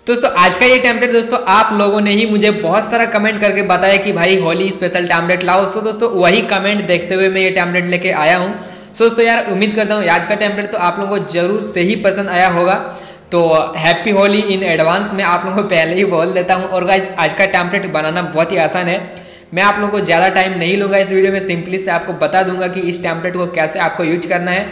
दोस्तों आज का ये टेम्पलेट दोस्तों आप लोगों ने ही मुझे बहुत सारा कमेंट करके बताया कि भाई होली स्पेशल टेम्पलेट लाओ। सो दोस्तों वही कमेंट देखते हुए मैं ये टेम्पलेट लेके आया हूँ। सो दोस्तों यार उम्मीद करता हूँ आज का टेम्पलेट तो आप लोगों को जरूर से ही पसंद आया होगा। तो हैप्पी होली इन एडवांस में आप लोगों को पहले ही बोल देता हूँ। और गाइस आज का टेम्पलेट बनाना बहुत ही आसान है। मैं आप लोगों को ज़्यादा टाइम नहीं लूँगा इस वीडियो में, सिंपली से आपको बता दूंगा कि इस टेम्पलेट को कैसे आपको यूज करना है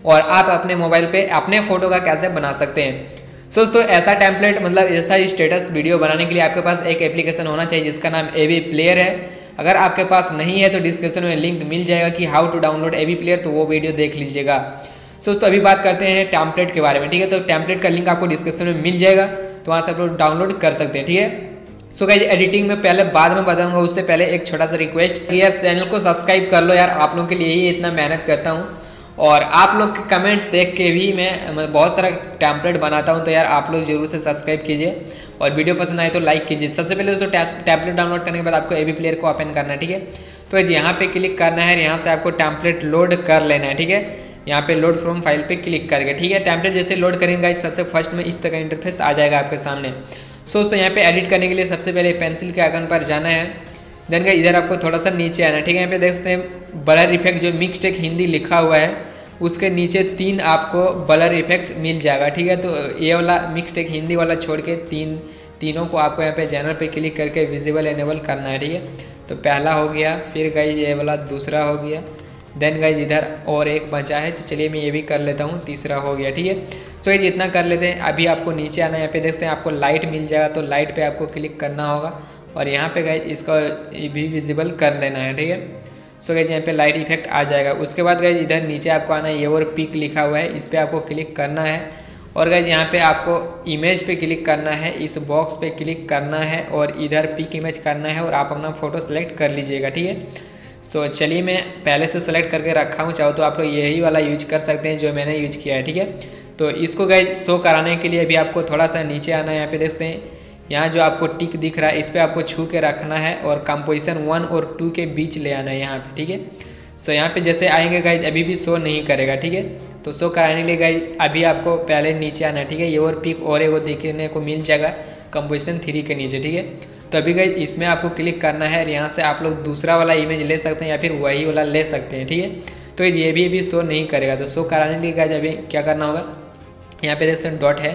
और आप अपने मोबाइल पे अपने फोटो का कैसे बना सकते हैं। दोस्तों ऐसा टेम्पलेट मतलब ऐसा स्टेटस वीडियो बनाने के लिए आपके पास एक एप्लीकेशन होना चाहिए जिसका नाम एवी प्लेयर है। अगर आपके पास नहीं है तो डिस्क्रिप्शन में लिंक मिल जाएगा कि how to download AV player, तो वो वीडियो देख लीजिएगा। दोस्तों अभी बात करते हैं टेम्पलेट के बारे में, ठीक है। तो टेम्पलेट का लिंक आपको डिस्क्रिप्शन में मिल जाएगा, तो वहाँ से आप लोग डाउनलोड कर सकते हैं, ठीक है। सो गाइस एडिटिंग में पहले बाद में बताऊंगा, उससे पहले एक छोटा सा रिक्वेस्ट, यार चैनल को सब्सक्राइब कर लो यार, आप लोगों के लिए ही इतना मेहनत करता हूँ और आप लोग के कमेंट देख के भी मैं बहुत सारा टेम्पलेट बनाता हूं। तो यार आप लोग जरूर से सब्सक्राइब कीजिए और वीडियो पसंद आए तो लाइक कीजिए। सबसे पहले दोस्तों टेम्पलेट डाउनलोड करने के बाद आपको एवी प्लेयर को ओपन करना है, ठीक है। तो यहाँ पे क्लिक करना है, यहाँ से आपको टेम्पलेट लोड कर लेना है, ठीक है। यहाँ पे लोड फ्रॉम फाइल पे क्लिक करके, ठीक है। टेम्पलेट जैसे लोड करेंगे सबसे फर्स्ट में इस तरह का इंटरफेस आ जाएगा आपके सामने। सो दोस्तों यहाँ पे एडिट करने के लिए सबसे पहले पेंसिल के आइकन पर जाना है, देन का इधर आपको थोड़ा सा नीचे आना है, ठीक है। यहाँ पे देख सकते हैं ब्लर इफेक्ट जो मिक्सटेक हिंदी लिखा हुआ है उसके नीचे 3 आपको ब्लर इफेक्ट मिल जाएगा, ठीक है। तो ये वाला मिक्सटेक हिंदी वाला छोड़ के तीनों को आपको यहाँ पे जनरल पे क्लिक करके विजिबल एनेबल करना है, ठीक है। तो पहला हो गया, फिर गाइज ये वाला दूसरा हो गया, देन गाइज इधर और एक बचा है, तो चलिए मैं ये भी कर लेता हूँ, तीसरा हो गया, ठीक है। तो ये इतना कर लेते हैं। अभी आपको नीचे आना है, यहाँ पे देखते हैं आपको लाइट मिल जाएगा, तो लाइट पे आपको क्लिक करना होगा और यहाँ पे गाइज इसका भी विजिबल कर देना है, ठीक है। सो गाइज यहाँ पे लाइट इफेक्ट आ जाएगा। उसके बाद गाइज इधर नीचे आपको आना है, ये और पिक लिखा हुआ है, इस पर आपको क्लिक करना है और गाइज यहाँ पे आपको इमेज पे क्लिक करना है, इस बॉक्स पे क्लिक करना है और इधर पिक इमेज करना है और आप अपना फोटो सेलेक्ट कर लीजिएगा, ठीक है। सो चलिए मैं पहले से सेलेक्ट करके रखा हूँ, चाहो तो आप लोग यही वाला यूज कर सकते हैं जो मैंने यूज किया है, ठीक है। तो इसको गाइज शो कराने के लिए भी आपको थोड़ा सा नीचे आना है, यहाँ पे देखते हैं यहाँ जो आपको टिक दिख रहा है इस पर आपको छू के रखना है और कंपोजिशन 1 और 2 के बीच ले आना है यहाँ पे, ठीक है। सो यहाँ पे जैसे आएंगे गाइज अभी भी शो नहीं करेगा, ठीक है। तो शो कराने के लिए गाइज अभी आपको पहले नीचे आना है, ठीक है। ये और पिक और एगो देखने को मिल जाएगा कंपोजिशन 3 के नीचे, ठीक है। तो अभी गाइज इसमें आपको क्लिक करना है और यहाँ से आप लोग दूसरा वाला इमेज ले सकते हैं या फिर वही वाला ले सकते हैं, ठीक है। तो ये भी अभी शो नहीं करेगा। तो शो कराने के लिए गाइज अभी क्या करना होगा, यहाँ पे देखते हैं डॉट है,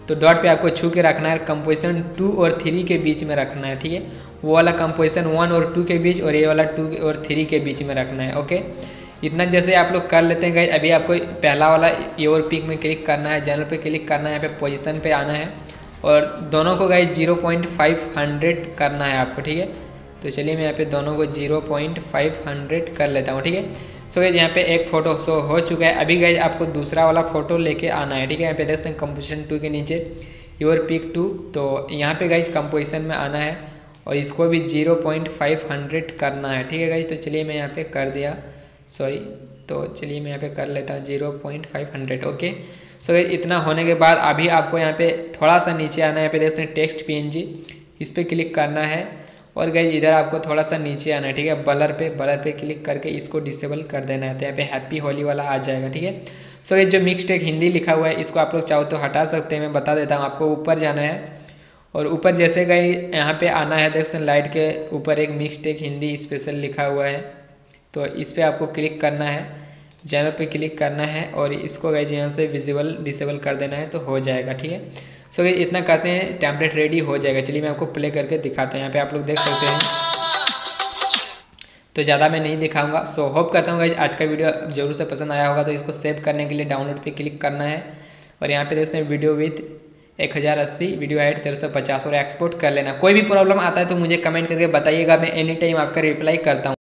तो डॉट पे आपको छू के रखना है, कंपोजिशन 2 और 3 के बीच में रखना है, ठीक है। वो वाला कंपोजिशन 1 और 2 के बीच और ये वाला 2 और 3 के बीच में रखना है, ओके। इतना जैसे आप लोग कर लेते हैं गाइज, अभी आपको पहला वाला ये और पिक में क्लिक करना है, जनरल पे क्लिक करना है, यहाँ पे पोजीशन पे आना है और दोनों को गाइज 0.500 करना है आपको, ठीक है। तो चलिए मैं यहाँ पे दोनों को 0.500 कर लेता हूँ, ठीक है। सो गाइज यहाँ पे एक फोटो शो हो चुका है। अभी गाइज आपको दूसरा वाला फोटो लेके आना है, ठीक है। यहाँ पे देखते हैं कंपोजिशन 2 के नीचे योर पिक 2, तो यहाँ पे गाइज कंपोजिशन में आना है और इसको भी 0.500 करना है, ठीक है गाइज। तो चलिए मैं यहाँ पे कर दिया, सॉरी, तो चलिए मैं यहाँ पे कर लेता हूँ 0.500, ओके। सो गाइज इतना होने के बाद अभी आपको यहाँ पे थोड़ा सा नीचे आना है, यहाँ पे देखते हैं टेक्स्ट PNG, इस पर क्लिक करना है और गाइज इधर आपको थोड़ा सा नीचे आना है, ठीक है। ब्लर पे क्लिक करके इसको डिसेबल कर देना है, तो यहाँ पे हैप्पी होली वाला आ जाएगा, ठीक है। सो ये जो मिक्सटेक हिंदी लिखा हुआ है इसको आप लोग चाहो तो हटा सकते हैं, मैं बता देता हूँ। आपको ऊपर जाना है और ऊपर जैसे गई यहाँ पे आना है, देखते हैं लाइट के ऊपर एक मिक्सटेक हिंदी स्पेशल लिखा हुआ है, तो इस पर आपको क्लिक करना है, जनरल पे क्लिक करना है और इसको गाइज यहाँ से विजिबल डिसेबल कर देना है, तो हो जाएगा, ठीक है। सो गाइज इतना करते हैं, टेम्पलेट रेडी हो जाएगा। चलिए मैं आपको प्ले करके दिखाता हूँ। यहाँ पे आप लोग देख सकते हैं, तो ज़्यादा मैं नहीं दिखाऊंगा। सो होप करता हूँ गाइज आज का वीडियो जरूर से पसंद आया होगा। तो इसको सेव करने के लिए डाउनलोड पे क्लिक करना है और यहाँ पे देखते हैं वीडियो विथ 1080, वीडियो हाइट 1350 और एक्सपोर्ट कर लेना। कोई भी प्रॉब्लम आता है तो मुझे कमेंट करके बताइएगा, मैं एनी टाइम आपका रिप्लाई करता हूँ।